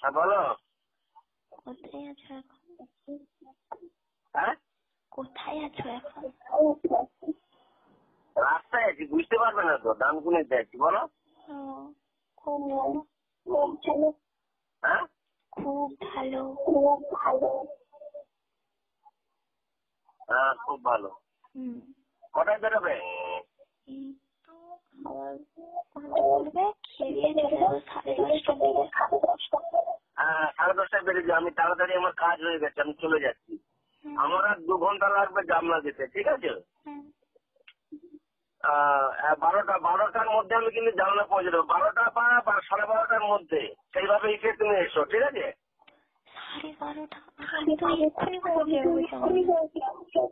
হ্যাঁ বলো। কোথায় আছো এখন? হ্যাঁ কোথায় আছো এখন? রাস্তায় আছি, বুঝতে পারবে না তো, ডানকুনে যাচ্ছি। বলো। ও, খুব ভালো, খুব ভালো। হ্যাঁ খুব ভালো, খুব ভালো। হ্যাঁ খুব ভালো। কটায় বেরোবে? এই তো বলবে খেয়ে চলে যাবো 10:30টার দিকে। হ্যাঁ 10:30টায় বেরিয়ে আমি তাড়াতাড়ি, আমার কাজ হয়ে গেছে, আমি চলে যাচ্ছি। আমার আর 2 ঘন্টা লাগবে জামলা যেতে, ঠিক আছে? 12টার মধ্যে আমি কিন্তু জামলা পৌঁছে দেবো। 12টা বা 12:30টার মধ্যে, সেইভাবে এসে তুমি এসো, ঠিক আছে? 12:30 আমি তো এক্ষুনি পৌঁছে যাবো।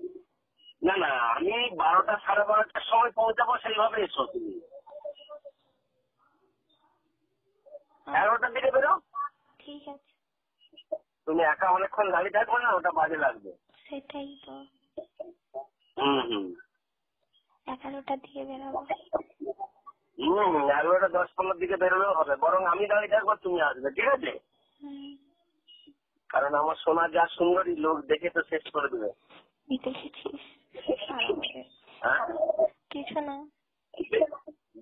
না না, আমি 12টা 12:30টার সময় পৌঁছাবো, সেইভাবে এসো তুমি। 11টার দিকে বেরো। ঠিক আছে। তুমি একা অনেকক্ষণ দাঁড়িয়ে থাকবে না, ওটা বাজে লাগবে। সেটাই তো। হুম 11টার দিকে বেরোবো। 11টা 10-15 দিকে বেরোলেও হবে, বরং আমি দাঁড়িয়ে থাকবো, তুমি আসবে, ঠিক আছে? কারণ আমার সোনা যা সুন্দরী, লোক দেখে তো শেষ করে দেবে। দেখেছিস? হ্যাঁ কিছু না,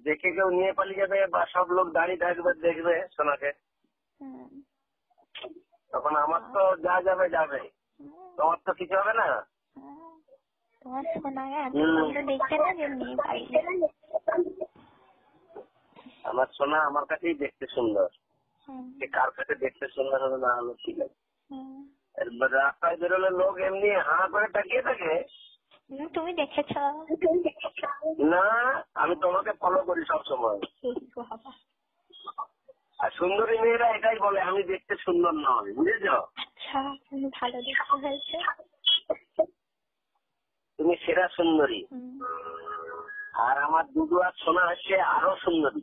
দেখে কেউ নিয়ে পালিয়ে যাবে, বা সব লোক দাঁড়িয়ে থাকবে দেখবে সোনাকে, তখন আমার তো যা যাবে যাবে, তোমার তো কিছু হবে না। তোমার সোনাকে এত সুন্দর দেখতে না যে নিয়ে পালিয়ে। আমার সোনা আমার কাছেই দেখতে সুন্দর, কার কাছে দেখতে সুন্দর হবে না হলো ঠিক আছে। রাস্তায় বেরোলে লোক এমনি হাঁ করে তাকিয়ে থাকে। তুমি দেখেছ? না, আমি তোমাকে ফলো করি সব সময়। আর সুন্দরী মেয়েরা এটাই বলে, আমি দেখতে সুন্দর নয়, বুঝেছ? আচ্ছা, তুমি ভালো দেখতে হয়েছে। তুমি সেরা সুন্দরী। আর আমার দুদু আর সোনা হচ্ছে আরো সুন্দরী।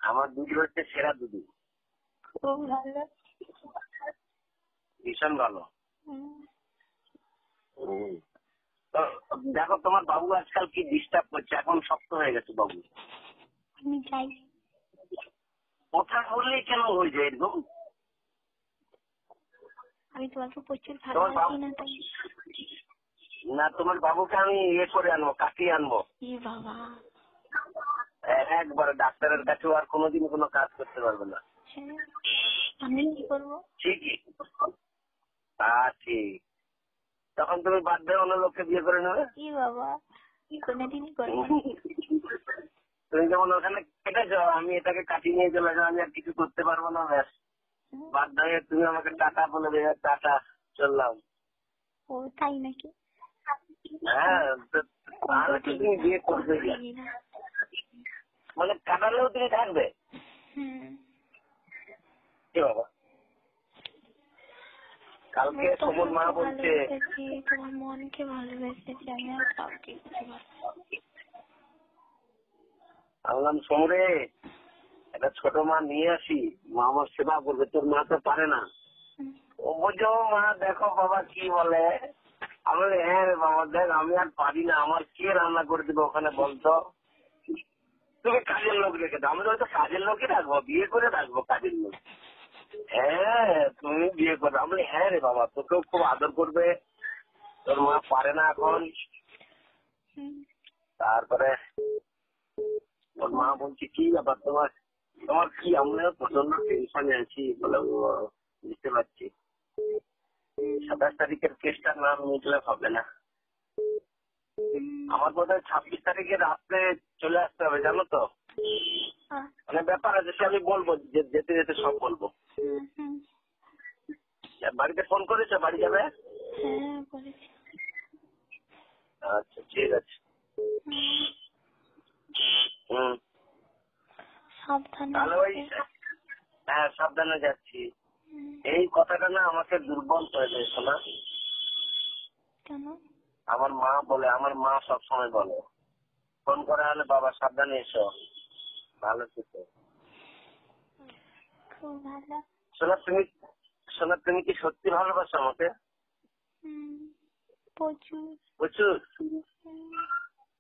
আমার দুদু হচ্ছে সেরা দুদু। খুব ভালো, ভীষণ ভালো। দেখো তোমার বাবু আজকাল কি ডিস্টার্ব করছে, এখন শক্ত হয়ে গেছে বাবু। আমি চাই কথা বললেই কেন হয়ে যায় এরকম? আমি তোমাকে প্রচুর ভালোবাসি না তাই। না, তোমার বাবুকে আমি করে আনবো, কাটিয়ে আনবো। বাবা, একবারে ডাক্তারের কাছেও আর কোনোদিন কোনো কাজ করতে পারবে না। আমি কি করবো? ঠিকই, তা ঠিক। তখন তুমি বাধ্য অন্য লোককে বিয়ে করে নেবে। বাবা, কোনোদিনই করবো না। তুমি যেমন ওখানে কেটেছো, আমি এটাকে কাটিয়ে নিয়ে চলে যাবো, আমি আর কিছু করতে পারবো না, ব্যাস বাধ্য হয়ে তুমি আমাকে টাটা বলে দেবে, টাটা চললাম। ও তাই নাকি? হ্যাঁ, তাহলে তো তুমি বিয়ে করবে না, মানে কাটালেও তুমি থাকবে। কি বাবা, কালকে তোমার মা বলছে তোমার মনকে ভালোবেসেছি আমি, আর কাউকে কিছু ভালোবাসি। বললাম সমরে, একটা ছোট মা নিয়ে আসি, মা আমার সেবা করবে, তোর মা তো পারে না। ও বলছো মা দেখো বাবা কি বলে। আমি বলি হ্যাঁ রে বাবা, দেখ আমি আর পারি না, আমার কে রান্না করে দেবে ওখানে বলতো? তুমি কাজের লোক রেখে দাও। আমি হয়তো কাজের লোকই রাখবো, বিয়ে করে রাখবো কাজের লোক। হ্যাঁ তুমি বিয়ে করবে। আমি বলি হ্যাঁ রে বাবা, তোকেও খুব আদর করবে, তোর মা পারে না এখন। তারপরে ওর মা বলছে কি ব্যাপার তোমার, তোমার কি? আমরা প্রচন্ড টেনশনে আছি বলে। বুঝতে পারছি, 27 তারিখের কেসটার নাম মিটলে হবে না। আমার বোধহয় 26 তারিখে রাত্রে চলে আসতে হবে, জানো তো? মানে ব্যাপার আছে, সে আমি বলবো, যেতে যেতে সব বলবো। বাড়িতে ফোন করেছো, বাড়ি যাবে? আচ্ছা ঠিক আছে। তাহলে ওই, হ্যাঁ সাবধানে যাচ্ছি। এই কথাটা না আমাকে দুর্বল করে দেয় শোনা। কেন? আমার মা বলে, আমার মা সবসময় বলে, ফোন করা হলে বাবা সাবধানে এসো, ভালো থেকো। খুব ভালো। সোনা তুমি কি সত্যি ভালোবাসো আমাকে? প্রচুর প্রচুর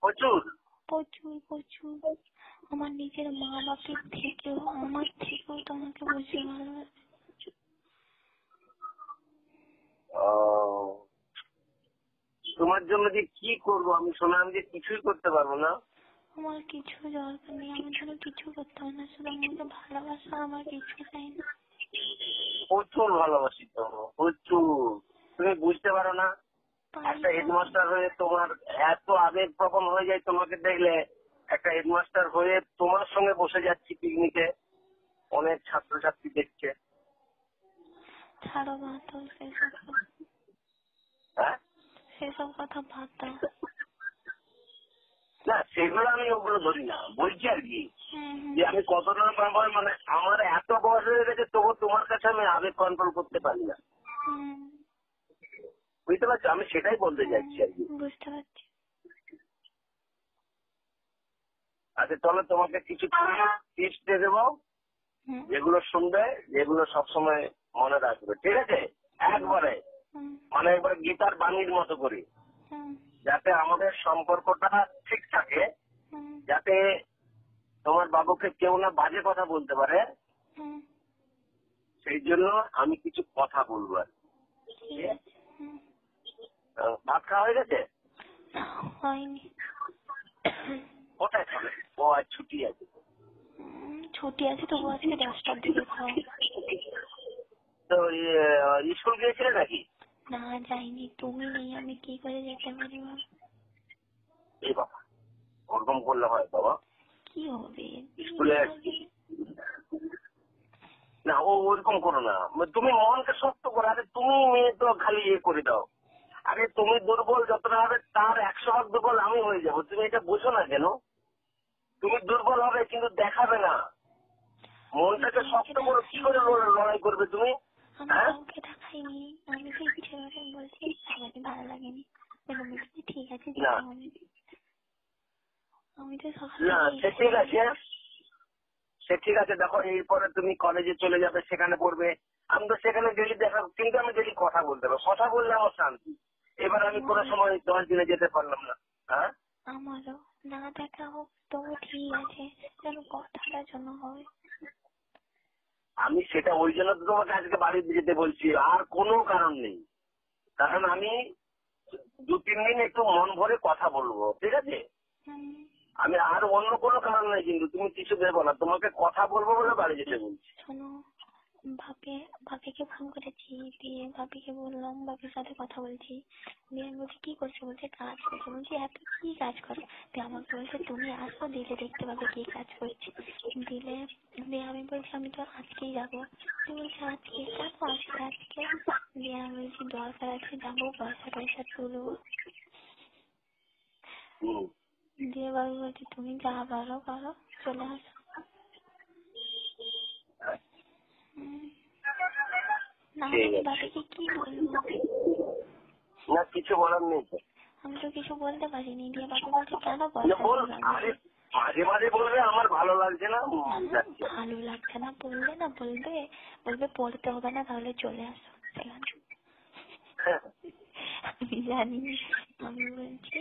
প্রচুর প্রচুর প্রচুর। আমার নিজের মা বাপের থেকেও, আমার থেকেও তোমাকে বেশি ভালোবাসি। তোমার জন্য যে কি করবো আমি, শোনা, আমি যে কিছুই করতে পারবো না। আমার কিছু দরকার নেই, আমার জন্য কিছু করতে হবে না, শুধু আমাকে ভালোবাসা, আমার কিছু চাই না। প্রচুর ভালোবাসি তো, প্রচুর। তুমি বুঝতে পারো না, একটা হেডমাস্টার হয়ে তোমার এত আবেগ প্রবণ হয়ে যায় তোমাকে দেখলে। একটা হেডমাস্টার হয়ে তোমার সঙ্গে বসে যাচ্ছি পিকনিকে, অনেক ছাত্রছাত্রী দেখছে। ছাড়ো বাদ দাও সেসব কথা, হ্যাঁ, সেসব কথা বাদ দাও। না সেগুলো আমি ওগুলো ধরি না, বলছি আর কি যে আমি কতটা সময়, মানে আমার এত বয়স হয়ে গেছে তবু তোমার কাছে আমি আবেগ কন্ট্রোল করতে পারি না। বুঝতে পারছো, আমি সেটাই বলতে চাইছি আর কি। বুঝতে পারছি। আচ্ছা চলো, তোমাকে কিছু টিপস দিয়ে দেবো, যেগুলো শুনবে, যেগুলো সবসময় মনে রাখবে, ঠিক আছে? একবারে মানে একবার গীতার বাণীর মতো করি, যাতে আমাদের সম্পর্কটা ঠিক থাকে, যাতে তোমার বাবুকে কেউ না বাজে কথা বলতে পারে, সেই জন্য আমি কিছু কথা বলবো আর কি। ভাত খাওয়া হয়ে গেছে? হয়নি। কোথায় খাবে? ও আজ ছুটি আছে। ছুটি আছে তবু আজকে 10টার দিকে খাওয়া। তো স্কুল গিয়েছিলে নাকি? না যাইনি, তুমি নেই, আমি কি করে যেতে পারি বল? এই বাবা, ওরকম করলে হয় বাবা? কি হবে স্কুলে না, ও ওরকম করো না, তুমি মনকে শক্ত করো। আরে তুমি মেয়ে তো খালি ইয়ে করে দাও। আরে তুমি দুর্বল যতটা হবে তার 100 ভাগ দুর্বল আমি হয়ে যাবো, তুমি এটা বোঝো না কেন? তুমি দুর্বল হবে কিন্তু দেখাবে না, মনটাকে শক্ত করো। কি করে লড়াই করবে তুমি? আমি কাউকে দেখাইনি, আমি তো ইচ্ছে করে বলছি আমাকে ভালো লাগেনি, বলছি ঠিক আছে আমি তো না সে ঠিক আছে, সে ঠিক আছে। দেখো এরপরে তুমি কলেজে চলে যাবে, সেখানে পড়বে, আমি তো সেখানে ডেলি দেখা, কিন্তু আমি ডেলি কথা বলতে হবে, কথা বললে আমার শান্তি। এবার আমি কোনো সময় 10 দিনে যেতে পারলাম না। হ্যাঁ, আমারও না দেখা হোক তবু ঠিক আছে, যেন কথাটা যেন হয়। আমি সেটা ওই জন্য তো তোমাকে আজকে বাড়িতে যেতে বলছি, আর কোনো কারণ নেই। কারণ আমি 2-3 দিন একটু মন ভরে কথা বলবো, ঠিক আছে? আমি আর অন্য কোনো কারণ নেই, কিন্তু তুমি কিছু ভেবো না, তোমাকে কথা বলবো বলে বাড়ি যেতে বলছি। শোনো, ভাবিকে ফোন করেছি, দিয়ে ভাবিকে বললাম, ভাবির সাথে কথা বলছি, দিয়ে আমি বলছি কি করছো, বলছে কাজ করছে। বলছি এত কি কাজ করো? দিয়ে আমাকে বলছে তুমি আসো, দিলে দেখতে পাবে কি কাজ করছি। দিয়ে আমি বলছি আমি তো আজকেই যাবো। বলছে আজকে কেন আসবে আজকে? দিয়ে আমি বলছি দরকার আছে যাবো, পয়সা টয়সা তুলবো। দিয়ে ভাবি বলছে তুমি যা পারো করো, চলে আসো। না আমি বাবাকে কি বলবো? না কিছু বলার নেই, আমি তো কিছু বলতে পারিনি। দিয়ে বাবা বলছে কেন পয়সা দিলাম? মাঝে মাঝে বলবে আমার ভালো লাগছে না, ভালো লাগছে না বললে না, বলবে পড়তে হবে না, তাহলে চলে আসো সেখানে। আমি জানি। আমি বলছি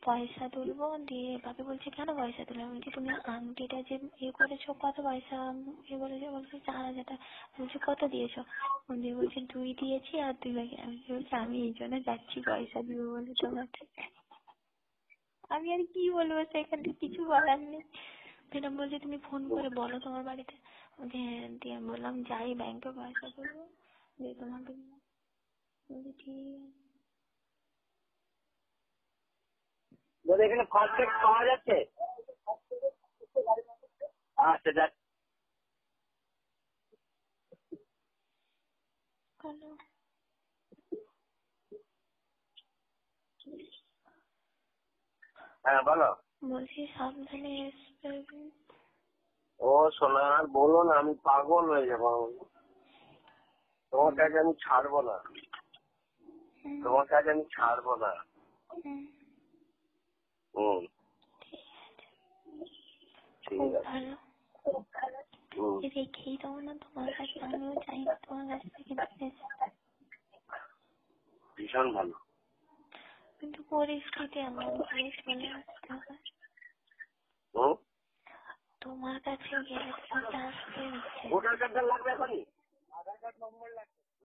পয়সা তুলবো, দিয়ে বাবা বলছে কেন পয়সা তুলবো? আমি বলছি তুমি আংটিটা যে করেছো কত পয়সা করেছো? বলছে 4,000 টাকা। বলছে কত দিয়েছো? দিয়ে বলছে 2 দিয়েছি আর 2 বাকি। আমি বলছি আমি এই জন্য যাচ্ছি পয়সা দিব বলে তোমাকে। আমি আর কি বলবো, সেখানে কিছু বলার নেই। ম্যাডাম বলছে তুমি ফোন করে বলো তোমার বাড়িতে। দিয়ে বললাম যাই ব্যাংকে পয়সা তুলবো, দিয়ে তোমাকে বলছি ঠিক আছে। এখানে ফার্স্ট এড পাওয়া যাচ্ছে? আচ্ছা যাক। হ্যালো, হ্যাঁ বলো। বলছি সাবধানে এসবে। ও সোনা আর বলো না, আমি পাগল হয়ে যাবো। তোমার কাছে আমি ছাড়বো না, তোমার কাছে আমি ছাড়বো না। ঠিক আছে। রেখেই দাও না তোমার কাছে, আমিও চাই না তোমার কাছ থেকে দূরে যেতে। ভীষণ ভালো, কিন্তু পরিস্থিতি এমন করে চলে আসতে হয়। কাছে গেলে তো ট্রান্সফার হচ্ছে। ভোটার কার্ডটা লাগবে এখনই?